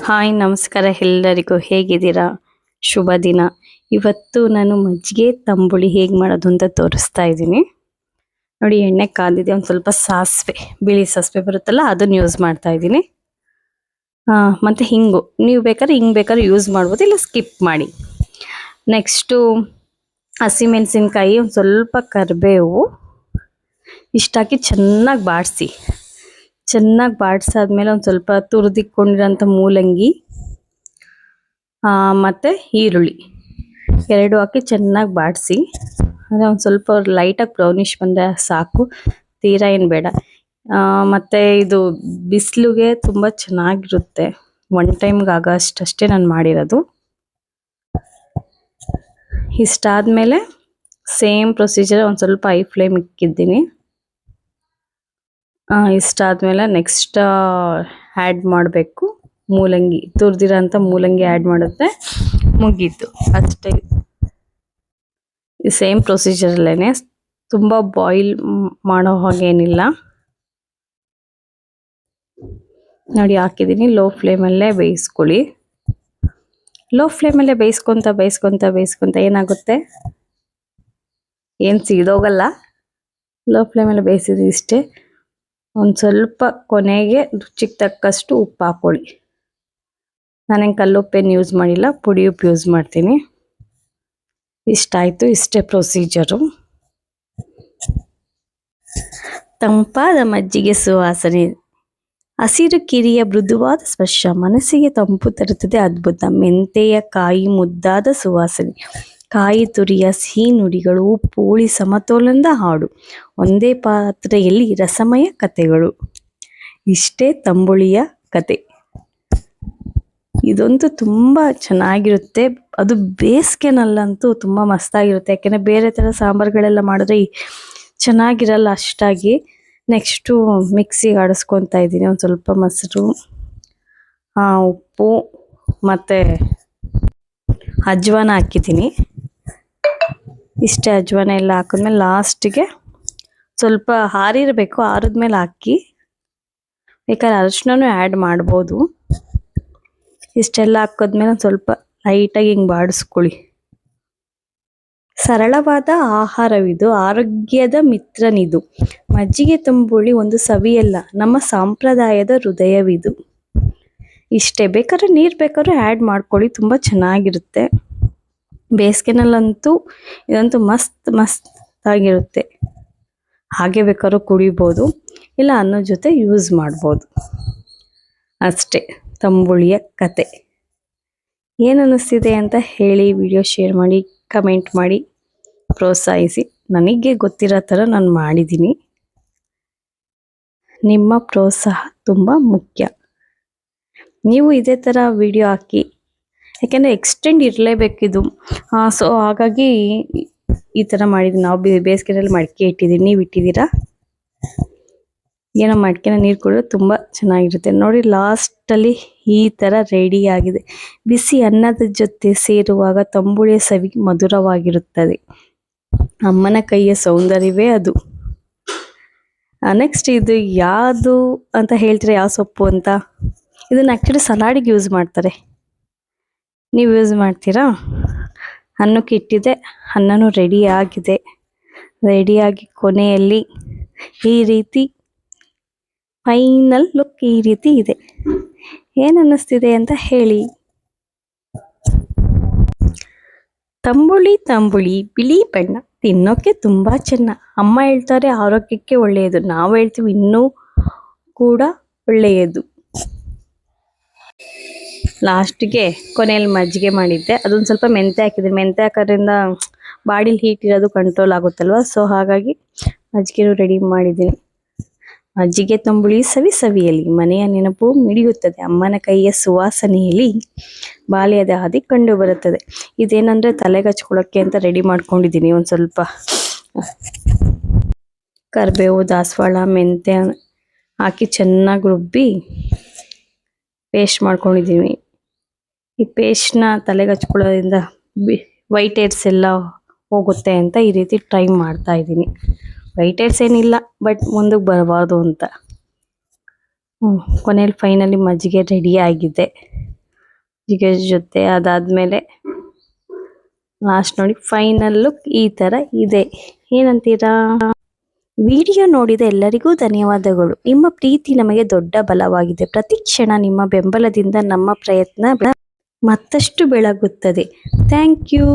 Hi ನಮಸ್ಕಾರ ಎಲ್ಲರಿಗೂ, ಹೇಗಿದ್ದೀರಾ? ಶುಭ ದಿನ. ಇವತ್ತು ನಾನು ಮಜ್ಜಿಗೆ ತಂಬುಳಿ ಹೇಗೆ ಮಾಡೋದು ಅಂತ ತೋರಿಸ್ತಾ ಇದ್ದೀನಿ. ನೋಡಿ, ಎಣ್ಣೆ ಕಾದಿದೆ. ಒಂದು ಸ್ವಲ್ಪ ಸಾಸಿವೆ, ಬಿಳಿ ಸಾಸಿವೆ ಬರುತ್ತಲ್ಲ, ಅದನ್ನು ಯೂಸ್ ಮಾಡ್ತಾ ಇದ್ದೀನಿ. ಮತ್ತು ಹಿಂಗು, ನೀವು ಬೇಕಾದ್ರೆ ಯೂಸ್ ಮಾಡ್ಬೋದು, ಇಲ್ಲ ಸ್ಕಿಪ್ ಮಾಡಿ. ನೆಕ್ಸ್ಟು ಹಸಿಮೆಣಸಿನ್ಕಾಯಿ, ಒಂದು ಸ್ವಲ್ಪ ಕರಿಬೇವು ಇಷ್ಟಾಕಿ ಚೆನ್ನಾಗಿ ಬಾಡಿಸಿ. ಚೆನ್ನಾಗಿ ಬಾಡಿಸಾದ್ಮೇಲೆ ಒಂದು ಸ್ವಲ್ಪ ತುರಿದಿಕೊಂಡಿರೋಂಥ ಮೂಲಂಗಿ ಮತ್ತು ಈರುಳ್ಳಿ ಎರಡು ಹಾಕಿ ಚೆನ್ನಾಗಿ ಬಾಡಿಸಿ. ಅಂದರೆ ಒಂದು ಸ್ವಲ್ಪ ಲೈಟಾಗಿ ಬ್ರೌನಿಷ್ ಬಂದರೆ ಸಾಕು, ತೀರಾ ಏನು ಬೇಡ. ಮತ್ತು ಇದು ಬಿಸಿಲಿಗೆ ತುಂಬ ಚೆನ್ನಾಗಿರುತ್ತೆ. ಒನ್ ಟೈಮ್ಗೆ ಆಗೋ ಅಷ್ಟೇ ನಾನು ಮಾಡಿರೋದು. ಇಷ್ಟಾದಮೇಲೆ ಸೇಮ್ ಪ್ರೊಸೀಜರ್ ಒಂದು ಸ್ವಲ್ಪ ಹೈ ಫ್ಲೇಮ್ ಇಕ್ಕಿದ್ದೀನಿ. ಇಷ್ಟಾದಮೇಲೆ ನೆಕ್ಸ್ಟ್ ಆ್ಯಡ್ ಮಾಡಬೇಕು ಮೂಲಂಗಿ, ತುರಿದಿರೋಂಥ ಮೂಲಂಗಿ ಆ್ಯಡ್ ಮಾಡಿದ್ರೆ ಮುಗೀತು ಅಷ್ಟೇ. ಸೇಮ್ ಪ್ರೊಸೀಜರಲ್ಲೇ, ತುಂಬ ಬಾಯ್ಲ್ ಮಾಡೋ ಹಾಗೇನಿಲ್ಲ. ನೋಡಿ, ಹಾಕಿದ್ದೀನಿ. ಲೋ ಫ್ಲೇಮಲ್ಲೇ ಬೇಯಿಸ್ಕೊಳ್ಳಿ. ಲೋ ಫ್ಲೇಮಲ್ಲೇ ಬೇಯಿಸ್ಕೊತ ಏನಾಗುತ್ತೆ, ಏನು ಸಿಗೋಗಲ್ಲ. ಲೋ ಫ್ಲೇಮಲ್ಲಿ ಬೇಯಿಸಿದ್ರೆ ಇಷ್ಟೇ. ಒಂದು ಸ್ವಲ್ಪ ಕೊನೆಗೆ ರುಚಿಗೆ ತಕ್ಕಷ್ಟು ಉಪ್ಪು ಹಾಕ್ಕೊಳ್ಳಿ. ನಾನೇನು ಕಲ್ಲುಪ್ಪೇನು ಯೂಸ್ ಮಾಡಿಲ್ಲ, ಪುಡಿ ಉಪ್ಪು ಯೂಸ್ ಮಾಡ್ತೀನಿ. ಇಷ್ಟಾಯಿತು, ಇಷ್ಟೇ ಪ್ರೊಸೀಜರು. ತಂಪಾದ ಮಜ್ಜಿಗೆ ಸುವಾಸನೆ, ಹಸಿರು ಕಿರಿಯ ಮೃದುವಾದ ಸ್ಪರ್ಶ, ಮನಸ್ಸಿಗೆ ತಂಪು ತರುತ್ತದೆ. ಅದ್ಭುತ ಮೆಂತೆಯ ಕಾಯಿ ಮುದ್ದಾದ ಸುವಾಸನೆ, ಕಾಯಿ ತುರಿಯ ಸಿಹಿ ನುಡಿಗಳು, ಉಪ್ಪು ಹುಳಿ ಸಮತೋಲನದ ಹಾಡು, ಒಂದೇ ಪಾತ್ರೆಯಲ್ಲಿ ರಸಮಯ ಕಥೆಗಳು. ಇಷ್ಟೇ ತಂಬುಳಿಯ ಕತೆ. ಇದಂತೂ ತುಂಬ ಚೆನ್ನಾಗಿರುತ್ತೆ. ಅದು ಬೇಸಿಗೆನಲ್ಲಂತೂ ತುಂಬ ಮಸ್ತಾಗಿರುತ್ತೆ. ಯಾಕೆಂದರೆ ಬೇರೆ ಥರ ಸಾಂಬಾರುಗಳೆಲ್ಲ ಮಾಡಿದ್ರೆ ಚೆನ್ನಾಗಿರಲ್ಲ ಅಷ್ಟಾಗಿ. ನೆಕ್ಸ್ಟು ಮಿಕ್ಸಿಗೆ ಆಡಿಸ್ಕೊತಾ ಇದ್ದೀನಿ. ಒಂದು ಸ್ವಲ್ಪ ಮೊಸರು, ಉಪ್ಪು ಮತ್ತು ಅಜ್ವಾನ ಹಾಕಿದ್ದೀನಿ. ಇಷ್ಟೇ. ಅಜ್ವಾನ ಎಲ್ಲ ಹಾಕಿದ್ಮೇಲೆ ಲಾಸ್ಟಿಗೆ ಸ್ವಲ್ಪ ಆರಿರಬೇಕು, ಆರಿದ್ಮೇಲೆ ಹಾಕಿ. ಬೇಕಾದ್ರೆ ಅರಿಶಿನೂ ಆ್ಯಡ್ ಮಾಡ್ಬೋದು. ಇಷ್ಟೆಲ್ಲ ಹಾಕಿದ್ಮೇಲೆ ಒಂದು ಸ್ವಲ್ಪ ಲೈಟಾಗಿ ಹಿಂಗೆ ಬಾಡಿಸ್ಕೊಳ್ಳಿ. ಸರಳವಾದ ಆಹಾರವಿದು, ಆರೋಗ್ಯದ ಮಿತ್ರನಿದು. ಮಜ್ಜಿಗೆ ತಂಬುಳಿ ಒಂದು ಸವಿಯಲ್ಲ, ನಮ್ಮ ಸಂಪ್ರದಾಯದ ಹೃದಯವಿದು. ಇಷ್ಟೇ. ಬೇಕಾದ್ರೆ ಆ್ಯಡ್ ಮಾಡ್ಕೊಳ್ಳಿ, ತುಂಬ ಚೆನ್ನಾಗಿರುತ್ತೆ. ಬೇಸಿಗೆನಲ್ಲಂತೂ ಇದಂತೂ ಮಸ್ತ್ ಆಗಿರುತ್ತೆ. ಹಾಗೆ ಬೇಕಾದ್ರೂ ಕುಡಿಬೋದು, ಇಲ್ಲ ಅನ್ನೋ ಜೊತೆ ಯೂಸ್ ಮಾಡ್ಬೋದು. ಅಷ್ಟೇ ತಂಬುಳಿಯ ಕತೆ. ಏನು ಅನ್ನಿಸ್ತಿದೆ ಅಂತ ಹೇಳಿ, ವಿಡಿಯೋ ಶೇರ್ ಮಾಡಿ, ಕಮೆಂಟ್ ಮಾಡಿ, ಪ್ರೋತ್ಸಾಹಿಸಿ. ನನಗೆ ಗೊತ್ತಿರೋ ಥರ ನಾನು ಮಾಡಿದ್ದೀನಿ. ನಿಮ್ಮ ಪ್ರೋತ್ಸಾಹ ತುಂಬ ಮುಖ್ಯ. ನೀವು ಇದೇ ಥರ ವಿಡಿಯೋ ಹಾಕಿ, ಯಾಕೆಂದರೆ ಎಕ್ಸ್ಟೆಂಡ್ ಇರಲೇಬೇಕಿದು. ಸೊ ಹಾಗಾಗಿ ಈ ಥರ ಮಾಡಿದ್ದೀನಿ. ನಾವು ಬೇಸಿಗೆಯಲ್ಲಿ ಮಡಿಕೆ ಇಟ್ಟಿದ್ದೀನಿ, ನೀವು ಇಟ್ಟಿದ್ದೀರಾ? ಏನೋ ಮಡಿಕೆನ ನೀರು ಕುಡಿದ್ರೆ ತುಂಬ ಚೆನ್ನಾಗಿರುತ್ತೆ. ನೋಡಿ, ಲಾಸ್ಟಲ್ಲಿ ಈ ಥರ ರೆಡಿ ಆಗಿದೆ. ಬಿಸಿ ಅನ್ನದ ಜೊತೆ ಸೇರುವಾಗ ತಂಬುಳಿಯ ಸವಿ ಮಧುರವಾಗಿರುತ್ತದೆ. ಅಮ್ಮನ ಕೈಯ ಸೌಂದರ್ಯವೇ ಅದು. ನೆಕ್ಸ್ಟ್ ಇದು ಯಾವುದು ಅಂತ ಹೇಳ್ತೀರಾ, ಯಾವ ಸೊಪ್ಪು ಅಂತ? ಇದನ್ನು ಆ್ಯಕ್ಚುಲಿ ಸಲಾಡಿಗೆ ಯೂಸ್ ಮಾಡ್ತಾರೆ. ನೀವು ಯೂಸ್ ಮಾಡ್ತೀರಾ? ಅನ್ನಕ್ಕೆ ಇಟ್ಟಿದೆ, ಅನ್ನನೂ ರೆಡಿಯಾಗಿ ಕೊನೆಯಲ್ಲಿ ಈ ರೀತಿ ಫೈನಲ್ ಲುಕ್ ಈ ರೀತಿ ಇದೆ. ಏನು ಅನ್ನಿಸ್ತಿದೆ ಅಂತ ಹೇಳಿ. ತಂಬುಳಿ ಬಿಳಿ ಬಣ್ಣ, ತಿನ್ನೋಕ್ಕೆ ತುಂಬ ಚೆನ್ನ. ಅಮ್ಮ ಹೇಳ್ತಾರೆ ಆರೋಗ್ಯಕ್ಕೆ ಒಳ್ಳೆಯದು, ನಾವು ಹೇಳ್ತೀವಿ ಇನ್ನೂ ಕೂಡ ಒಳ್ಳೆಯದು. ಲಾಸ್ಟಿಗೆ ಕೊನೆಯಲ್ಲಿ ಮಜ್ಜಿಗೆ ಮಾಡಿದ್ದೆ, ಅದೊಂದು ಸ್ವಲ್ಪ ಮೆಂತೆ ಹಾಕಿದ್ದೀನಿ. ಮೆಂತೆ ಹಾಕೋದ್ರಿಂದ ಬಾಡಿಲಿ ಹೀಟ್ ಇರೋದು ಕಂಟ್ರೋಲ್ ಆಗುತ್ತಲ್ವ, ಸೊ ಹಾಗಾಗಿ ಮಜ್ಜಿಗೆನೂ ರೆಡಿ ಮಾಡಿದ್ದೀನಿ. ಮಜ್ಜಿಗೆ ತಂಬುಳಿ ಸವಿಯಲ್ಲಿ ಮನೆಯ ನೆನಪು ಮಿಡಿಯುತ್ತದೆ. ಅಮ್ಮನ ಕೈಯ ಸುವಾಸನೆಯಲ್ಲಿ ಬಾಲ್ಯದ ಹಾದಿ ಕಂಡು ಬರುತ್ತದೆ. ಇದೇನಂದರೆ ತಲೆಗೆ ಹಚ್ಕೊಳ್ಳೋಕ್ಕೆ ಅಂತ ರೆಡಿ ಮಾಡ್ಕೊಂಡಿದ್ದೀನಿ. ಒಂದು ಸ್ವಲ್ಪ ಕರಿಬೇವು, ದಾಸವಾಳ, ಮೆಂತ್ಯ ಹಾಕಿ ಚೆನ್ನಾಗಿ ರುಬ್ಬಿ ಪೇಸ್ಟ್ ಮಾಡ್ಕೊಂಡಿದ್ದೀನಿ. ಈ ಪೇಸ್ಟ್ನ ತಲೆಗೆ ಹಚ್ಕೊಳ್ಳೋದ್ರಿಂದ ವೈಟ್ ಹೇರ್ಸ್ ಎಲ್ಲ ಹೋಗುತ್ತೆ ಅಂತ ಈ ರೀತಿ ಟ್ರೈ ಮಾಡ್ತಾ ಇದ್ದೀನಿ. ವೈಟ್ ಹೇರ್ಸ್ ಏನಿಲ್ಲ, ಬಟ್ ಮುಂದಕ್ಕೆ ಬರಬಾರ್ದು ಅಂತ. ಕೊನೆಯಲ್ಲಿ ಫೈನಲಿ ಮಜ್ಜಿಗೆ ರೆಡಿ ಆಗಿದೆ. ಜೀರಿಗೆ ಜೊತೆ ಅದಾದ್ಮೇಲೆ ಲಾಸ್ಟ್ ನೋಡಿ ಫೈನಲ್ ಲುಕ್ ಈ ತರ ಇದೆ. ಏನಂತೀರಾ? ವಿಡಿಯೋ ನೋಡಿದ ಎಲ್ಲರಿಗೂ ಧನ್ಯವಾದಗಳು. ನಿಮ್ಮ ಪ್ರೀತಿ ನಮಗೆ ದೊಡ್ಡ ಬಲವಾಗಿದೆ. ಪ್ರತಿ ಕ್ಷಣ ನಿಮ್ಮ ಬೆಂಬಲದಿಂದ ನಮ್ಮ ಪ್ರಯತ್ನ ಮತ್ತಷ್ಟು ಬೆಳಗುತ್ತದೆ. Thank you.